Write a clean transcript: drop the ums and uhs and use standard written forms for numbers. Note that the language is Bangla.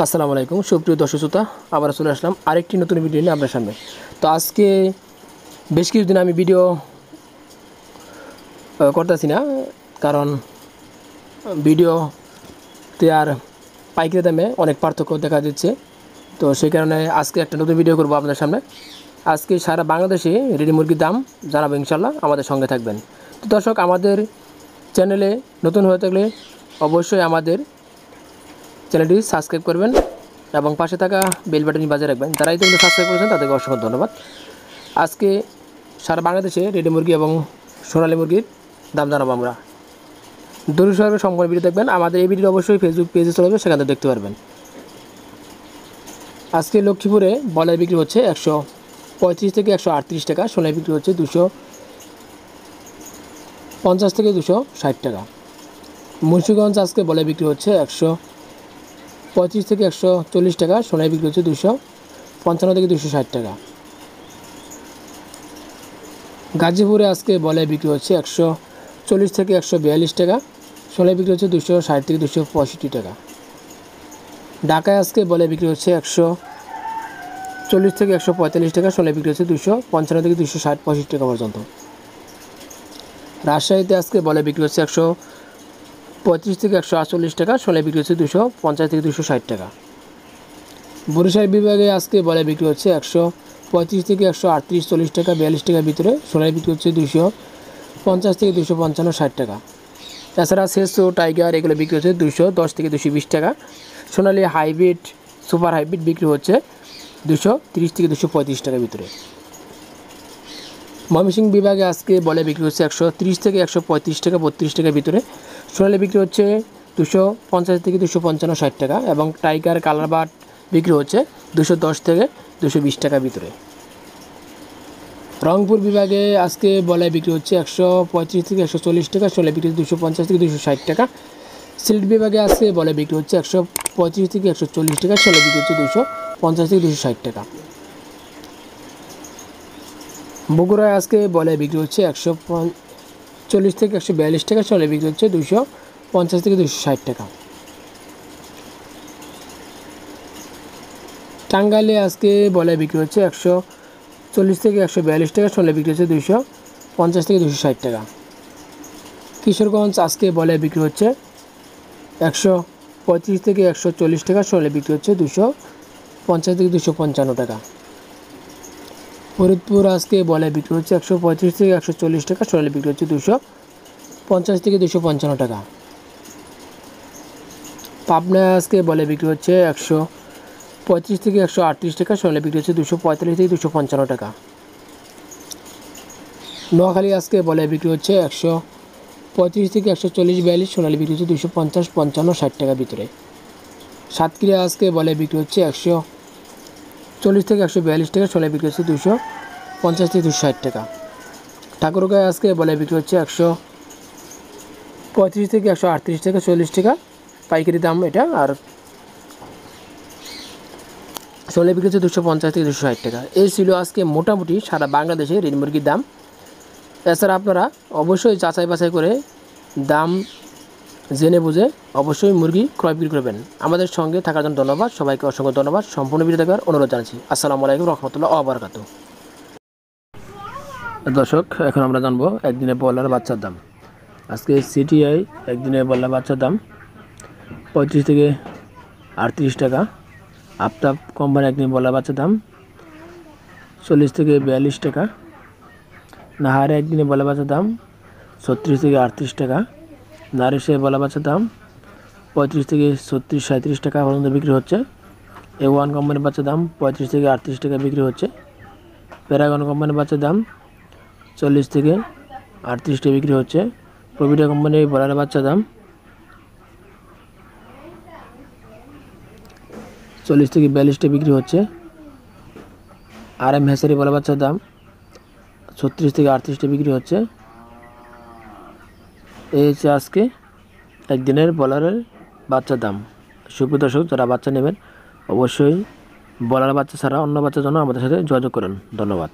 আসসালামু আলাইকুম সুপ্রিয় দর্শক শ্রোতা, আবার চলে আসলাম আরেকটি নতুন ভিডিও নিয়ে আপনার সামনে। তো আজকে বেশ কিছুদিন আমি ভিডিও করতেছি না, কারণ ভিডিওতে আর পাইকারি দামে অনেক পার্থক্য দেখা দিচ্ছে। তো সেই কারণে আজকে একটা নতুন ভিডিও করব আপনার সামনে। আজকে সারা বাংলাদেশে রেডি মুরগির দাম জানাবো, ইনশাল্লাহ আমাদের সঙ্গে থাকবেন। তো দর্শক, আমাদের চ্যানেলে নতুন হয়ে থাকলে অবশ্যই আমাদের চ্যানেলটি সাবস্ক্রাইব করবেন এবং পাশে থাকা বেল বাটনটি বাজিয়ে রাখবেন। যারা ইতিমধ্যে সাবস্ক্রাইব করেছেন তাদেরকে অসংখ্য ধন্যবাদ। আজকে সারা বাংলাদেশে রেডি মুরগি এবং সোনালী মুরগির দাম জানাবো আমরা। দূর সহকারে সম্পূর্ণ ভিডিও দেখবেন। আমাদের এই ভিডিও অবশ্যই ফেসবুক পেজে চলে যাবে, সেখানে দেখতে পারবেন। আজকে লক্ষ্মীপুরে বয়লার বিক্রি হচ্ছে 135 থেকে 138 টাকা, সোনালী বিক্রি হচ্ছে 250 থেকে 260 টাকা। মুন্সিগঞ্জ আজকে বয়লার বিক্রি হচ্ছে 135 থেকে 140 টাকা, সোনালী বিক্রি হচ্ছে 255 থেকে 260 টাকা। গাজীপুরে আজকে বয়লার বিক্রি হচ্ছে 140 থেকে 142 টাকা, সোনালী বিক্রি হচ্ছে 260 থেকে 265 টাকা। ঢাকায় আজকে বয়লার বিক্রি হচ্ছে 140 থেকে 145 টাকা, সোনালী বিক্রি হচ্ছে 255 থেকে 265 টাকা পর্যন্ত। রাজশাহীতে আজকে বয়লার বিক্রি হচ্ছে 135 থেকে 148 টাকা, সোনালী বিক্রি হচ্ছে 250 থেকে 260 টাকা। বরিশাল বিভাগে আজকে বয়লার বিক্রি হচ্ছে 135 থেকে 138-40 টাকা, 42 টাকার ভিতরে, সোনালী বিক্রি হচ্ছে 250 থেকে 255-60 টাকা। এছাড়া সেসো, টাইগার এগুলো বিক্রি হচ্ছে 210 থেকে 220 টাকা। সোনালী হাইব্রিড, সুপার হাইব্রিড বিক্রি হচ্ছে 230 থেকে 235 টাকার ভিতরে। ময়মনসিংহ বিভাগে আজকে বয়লার বিক্রি হচ্ছে 130 থেকে 135 টাকা, 32 টাকার ভিতরে, সোনালী বিক্রি হচ্ছে 250 থেকে 255-60 টাকা এবং টাইগার কালার বাট বিক্রি হচ্ছে 210 থেকে 220 টাকার ভিতরে। রংপুর বিভাগে আজকে বয়লার বিক্রি হচ্ছে 135 থেকে 140 টাকা, সোনালী বিক্রি হচ্ছে 250 থেকে 260 টাকা। সিলেট বিভাগে আজকে বয়লার বিক্রি হচ্ছে 135 থেকে 140 টাকা, সোনালী বিক্রি হচ্ছে 250 থেকে 260 টাকা। বগুড়ায় আজকে বয়লার বিক্রি হচ্ছে 140 থেকে 142 টাকা, সোনালী বিক্রি হচ্ছে 250 থেকে 260 টাকা। টাঙ্গাইলে আজকে বয়লার বিক্রি হচ্ছে 140 থেকে 142 টাকা, সোনালী বিক্রি হচ্ছে 250 থেকে 260 টাকা। কিশোরগঞ্জ আজকে বয়লার বিক্রি হচ্ছে 135 থেকে 140 টাকা, সোনালী বিক্রি হচ্ছে 250 থেকে 255 টাকা। ফরিদপুর আজকে বয়লার বিক্রি হচ্ছে 135 থেকে 140 টাকা, সোনালী বিক্রি হচ্ছে 250 থেকে 255 টাকা। পাবনায় আজকে বয়লার বিক্রি হচ্ছে 135 থেকে 138 টাকা, সোনালী বিক্রি হচ্ছে 245 থেকে 255 টাকা। নোয়াখালী আজকে বয়লার বিক্রি হচ্ছে 135 থেকে 140-42, সোনালী বিক্রি হচ্ছে 250-55-60 টাকার ভিতরে। সাতক্ষীরা আজকে বয়লার বিক্রি হচ্ছে 140 থেকে 142 টাকা, সোনালী বিক্রি হচ্ছে 250 থেকে 260 টাকা। ঠাকুরগাঁও আজকে বয়লার বিক্রি হচ্ছে 135 থেকে 138 টাকা, 40 টাকা পাইকারি দাম এটা, আর সোনালী বিক্রি হচ্ছে 250 থেকে 260 টাকা। এই ছিল আজকে মোটামুটি সারা বাংলাদেশে রেডি মুরগির দাম। এছাড়া আপনারা অবশ্যই যাচাই বাছাই করে দাম জেনে বুঝে অবশ্যই মুরগি ক্রয় বিক্রি করবেন। আমাদের সঙ্গে থাকার জন্য ধন্যবাদ, সবাইকে অসংখ্য ধন্যবাদ। সম্পূর্ণ ভিডিও দেখার অনুরোধ জানাচ্ছি। আসসালামু আলাইকুম রহমতুল্লাহ ওয়া বারাকাতুহু। দর্শক, এখন আমরা জানবো একদিনের ব্রয়লার বাচ্চার দাম। আজকে সিটিআই একদিনের ব্রয়লার বাচ্চার দাম 35 থেকে 38 টাকা। আফতাব কোম্পানি একদিনের ব্রয়লার বাচ্চার দাম 40 থেকে 42 টাকা। নাহারে একদিনের ব্রয়লার বাচ্চার দাম 36 থেকে 38 টাকা। নারিশের ব্রয়লার বাচ্চার দাম 35 থেকে 36-37 টাকা পর্যন্ত বিক্রি হচ্ছে। A1 কোম্পানির বাচ্চার দাম 35 থেকে 38 টাকা বিক্রি হচ্ছে। প্যারাগন কোম্পানির বাচ্চার দাম 40 থেকে 38 টাকা বিক্রি হচ্ছে। প্রভিটা কোম্পানির ব্রয়লার বাচ্চার দাম 40 থেকে 42 টাকা বিক্রি হচ্ছে। RM হেসারি ব্রয়লার বাচ্চার দাম 36 থেকে 38 টাকা বিক্রি হচ্ছে। এই হচ্ছে আজকে একদিনের ব্রয়লারের বাচ্চার দাম। সুপ্রিয় দর্শক, যারা বাচ্চা নেবেন অবশ্যই ব্রয়লার বাচ্চা ছাড়া অন্য বাচ্চার জন্য আমাদের সাথে যোগাযোগ করুন। ধন্যবাদ।